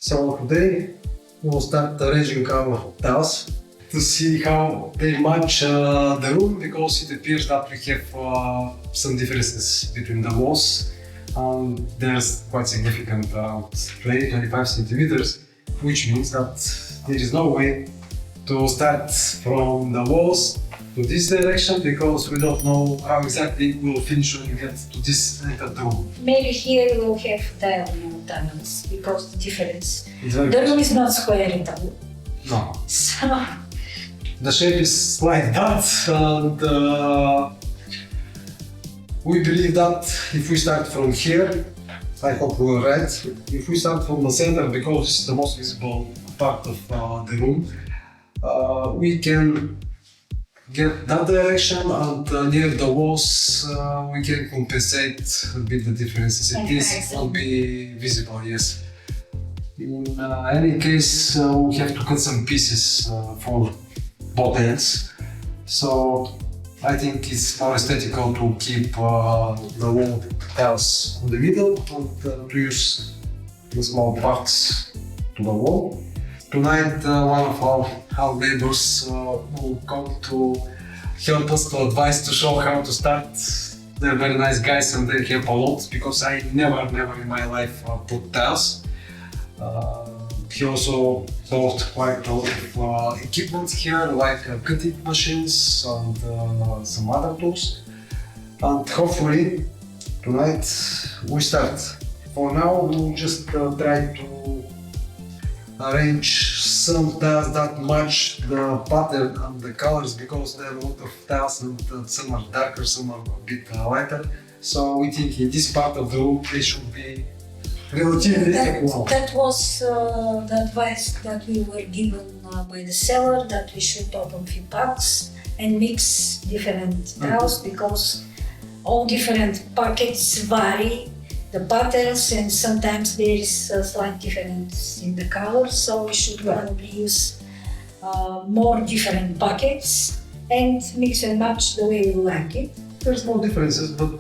So today we will start arranging our tiles to see how they match the room, because it appears that we have some differences between the walls. There's quite significant 20-25 centimeters, which means that there is no way to start from the walls to this direction, because we don't know how exactly we'll finish when we get to this end of the room. Maybe here we'll have diagonal tunnels because the difference. Exactly. The room is not square at all. No. So The shape is like that, and we believe that if we start from here, I hope we're right. If we start from the center, because this is the most visible part of the room, we can get that direction, and near the walls we can compensate a bit the differences. This will be visible, yes. In any case, we have to cut some pieces for both ends. So I think it's more aesthetical to keep the wall tiles in the middle and to use the small parts to the wall. Tonight one of our neighbors will come to help us, to advise, to show how to start. They're very nice guys and they help a lot, because I never in my life put tiles. He also bought quite a lot of equipment here, like cutting machines and some other tools. And hopefully tonight we start. For now we'll just try to arrange some tiles that match the pattern and the colors, because there are a lot of tiles and some are darker, some are a bit lighter. So we think in this part of the room they should be relatively equal. that was the advice that we were given by the seller, that we should open few packs and mix different tiles, because all different packets vary the patterns, and sometimes there is a slight difference in the color, so we should probably use more different packets and mix and match the way we like it. There's no differences, but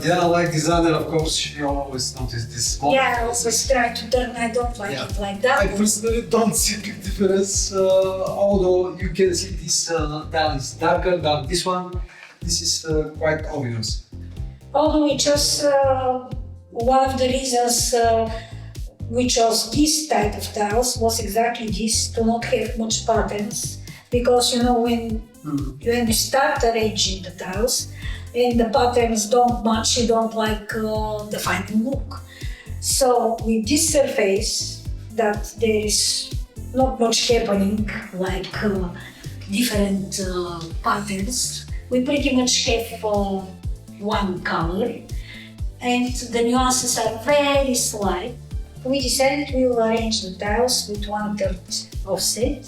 Diana, like designer, of course, she always notice this small. Yeah, I always try to turn. I don't like it like that. I personally don't see big difference, although you can see this tile is darker than this one. This is quite obvious. Although we chose one of the reasons we chose this type of tiles was exactly this, to not have much patterns, because you know when you start arranging the tiles and the patterns don't match, you don't like the final look. So with this surface, that there is not much happening, like different patterns, we pretty much have one color, and the nuances are very slight. We decided we will arrange the tiles with 1/3 offset.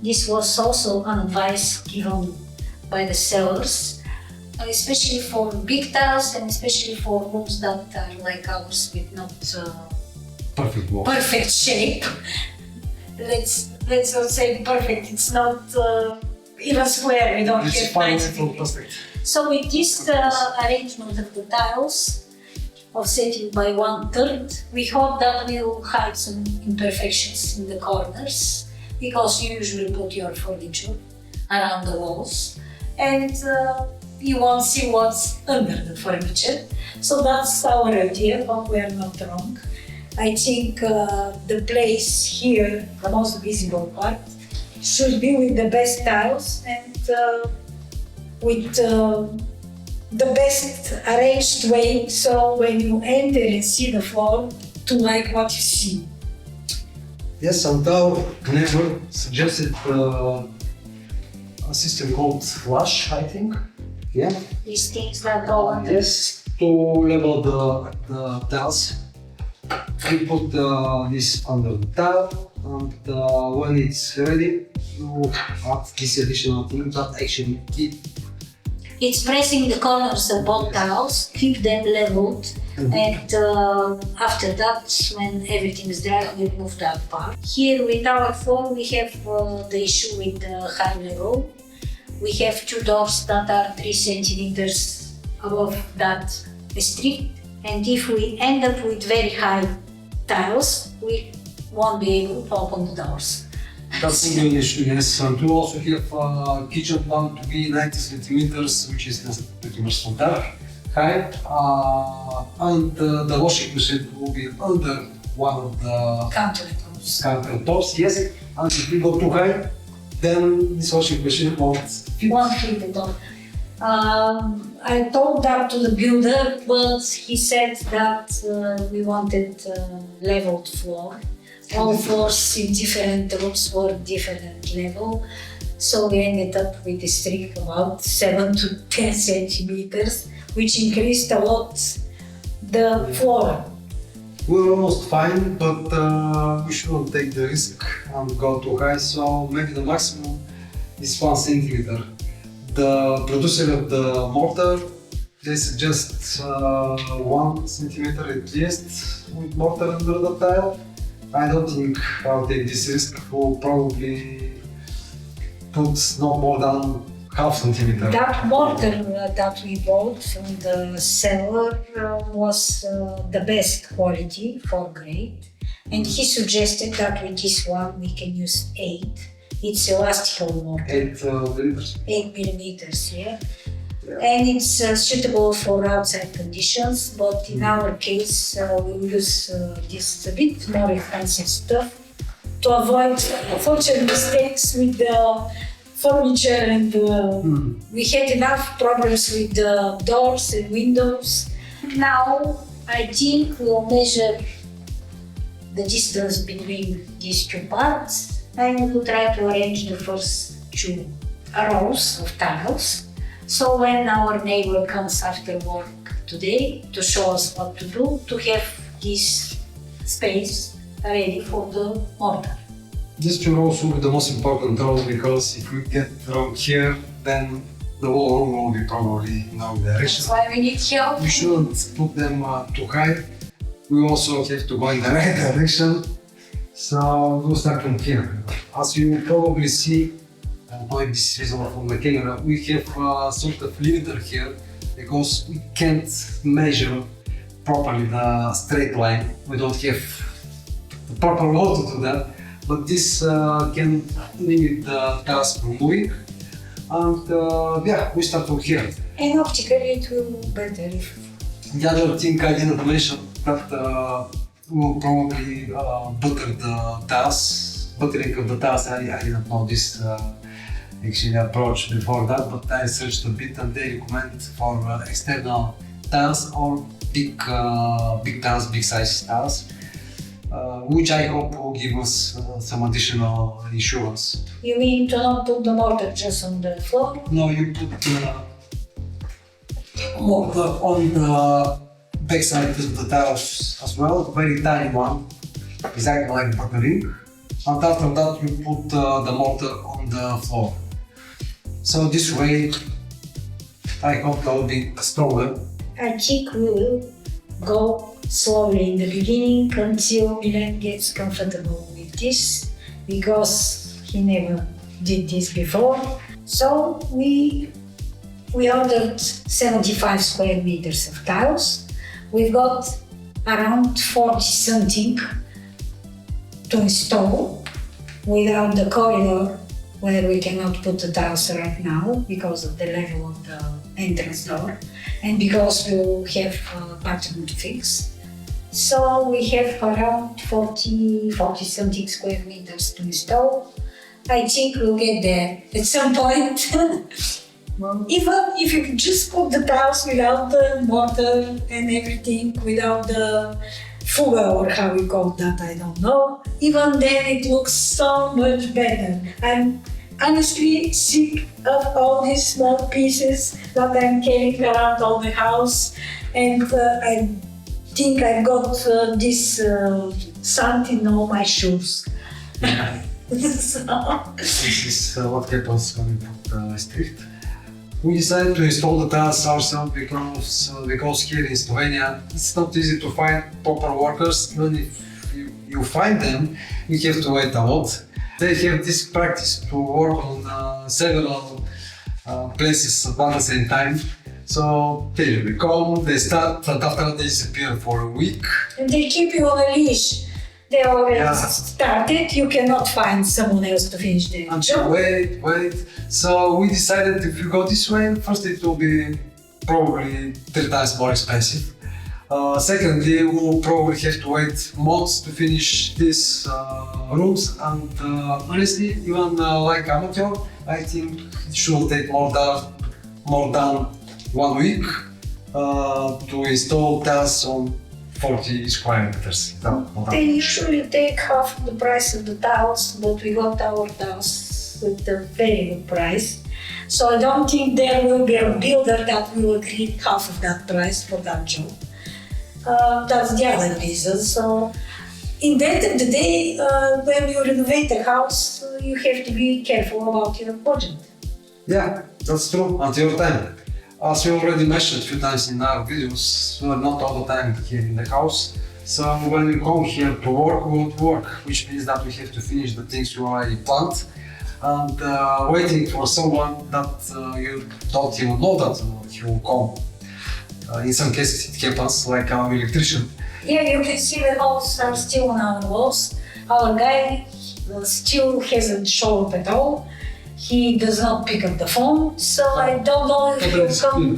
This was also an advice given by the sellers, especially for big tiles and especially for rooms that are like ours with not perfect shape. Let's not say perfect, it's not even square, we don't have 9 centimeters. So with this arrangement of the tiles, offsetting by 1/3, we hope that will hide some imperfections in the corners, because you usually put your furniture around the walls and you won't see what's under the furniture. So that's our idea, but we are not wrong. I think the place here, the most visible part, should be with the best tiles and with the best arranged way, so when you enter and see the floor, to like what you see. Yes, and our neighbor suggested a system called flush, I think. Yeah. These things that go under. Yes, to level the tiles. We put this under the tile, and when it's ready, you add this additional thing that actually It's pressing the corners of both tiles, keep them leveled, and after that, when everything is dry, we remove that part. Here with our floor, we have the issue with the high level. We have two doors that are 3 centimeters above that strict, and if we end up with very high tiles, we won't be able to open the doors. That's the main issue, yes. And we also have kitchen plan to be 90 centimeters, which is pretty much standard height. And the washing machine will be under one of the countertops, yes. And if we go too high, then this washing machine won't fit. Won't fit at all. I told that to the builder, but he said that we wanted leveled floor. All floors in different rooms were different level, so we ended up with a streak about 7 to 10 centimeters, which increased a lot the floor. We're almost fine, but we shouldn't take the risk and go too high, so maybe the maximum is 1 centimeter. The producer of the mortar, they suggest 1 centimeter at least with mortar under the tile. I don't think I'll take this risk. We'll probably put no more than half centimeter. That mortar that we bought from the seller was the best quality for grade, and he suggested that with this one we can use 8. It's elastical mortar. 8 millimeters. 8 millimeters, yeah. And it's suitable for outside conditions, but in our case we will use this a bit more expensive stuff to avoid unfortunate mistakes with the furniture, and we had enough problems with the doors and windows. Now I think we'll measure the distance between these two parts, and we'll try to arrange the first 2 rows of tiles. So when our neighbor comes after work today to show us what to do, to have this space ready for the mortar. These 2 rows will be the most important rows, because if we get wrong here, then the whole room will be probably in our direction. That's why we need help. We shouldn't put them too high. We also have to go in the right direction. So we'll start from here. As you probably see, maybe this is visible from the camera, we have a sort of limiter here, because we can't measure properly the straight line. We don't have the proper road to do that, but this can limit the task from moving. And yeah, we start from here. And optically it will be better if... The other thing I didn't mention, that we'll probably butter the tiles. Buttering of the tiles, I didn't know this actually approach before that, but I searched a bit and they recommend for external tiles or big tiles, big size tiles, which I hope will give us some additional insurance. You mean to not put the mortar just on the floor? No, you put mortar on the backside of the tiles as well, very tiny one, exactly like buttering. And after that you put the mortar on the floor. So this way, I hope that will be stronger. I think we will go slowly in the beginning until Milan gets comfortable with this, because he never did this before. So we ordered 75 square meters of tiles. We've got around 40 something to install without the corridor, where we cannot put the tiles right now because of the level of the entrance door and because we will have a bathroom to fix. So we have around 40 something square meters to install. I think we'll get there at some point. Even if you just put the tiles without the mortar and everything, without the fuga or how we call that, I don't know. Even then it looks so much better. I'm honestly sick of all these small pieces that I'm carrying around all the house, and I think I've got this sand in all my shoes. So. This is what happens when we put strict. We decided to install the tiles ourselves because here in Slovenia it's not easy to find proper workers. Even if you find them, you have to wait a lot. They have this practice to work on several places at one same time. So they come, they start, and after they disappear for a week. And they keep you on a leash. they already Yeah. started. You cannot find someone else to finish the And job. wait. So we decided if we go this way, first it will be probably 3 times more expensive. Secondly, we will probably have to wait months to finish these rooms. And honestly, even like amateur, I think it should take more than 1 week to install tiles on 40 square meters. No, more than. They usually take half the price of the tiles, but we got our tiles with a very good price. So I don't think there will be a builder that will agree half of that price for that job. That's the other reason. So in the end of the day, when you renovate a house, you have to be careful about your budget. Yeah, that's true. And your time. As we already mentioned a few times in our videos, we're not all the time here in the house. So when we come here to work, we won't work, which means that we have to finish the things we already planned. And waiting for someone that you don't even know that he will come. In some cases it happens, like our electrician. Yeah, you can see the holes are still on our walls. Our guy still hasn't shown up at all. He does not pick up the phone, so I don't know if he'll come.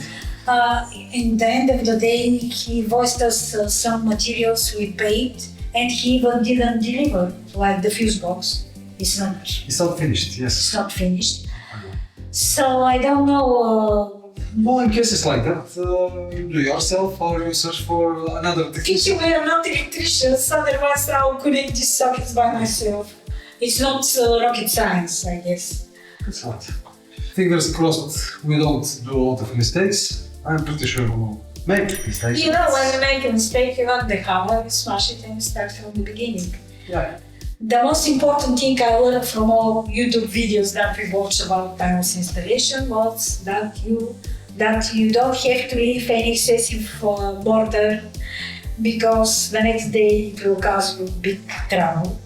In the end of the day, he voiced us some materials we paid, and he even didn't deliver, like the fuse box. It's It's not finished, yes. not finished. So I don't know. Well, in cases like that, do yourself or you search for another technician. We are not electricians, otherwise I'll connect these sockets by myself. It's not rocket science, I guess. That's right. Fingers crossed we don't do a lot of mistakes. I'm pretty sure we'll make mistakes. You know, when you make a mistake, you want the hammer, you smash it and you start from the beginning. Yeah. The most important thing I learned from all YouTube videos that we watched about tiles installation was that you don't have to leave any excessive border, because the next day it will cause you big trouble.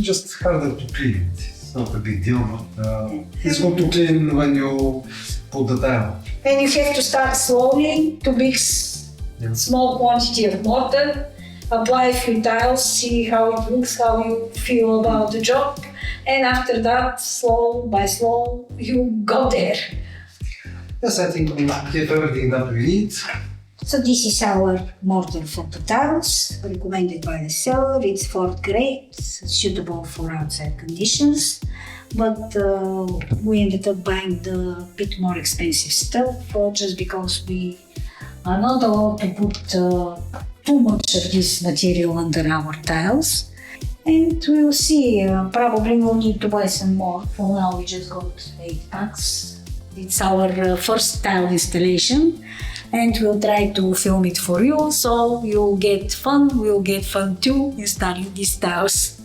Just harder to clean it. It's not a big deal, but it's good to clean when you put the tile. And you have to start slowly to mix small quantity of mortar, apply a few tiles, see how it looks, how you feel about the job, and after that, slow by slow, you go there. Yes, I think we have everything that we need. So this is our mortar for the tiles, recommended by the seller. It's 4th grade, suitable for outside conditions, but we ended up buying the bit more expensive stuff just because we are not allowed to put too much of this material under our tiles. And we'll see, probably we'll need to buy some more. For now we just got 8 packs. It's our first tile installation, and we'll try to film it for you, so you'll get fun, we'll get fun too installing these tiles.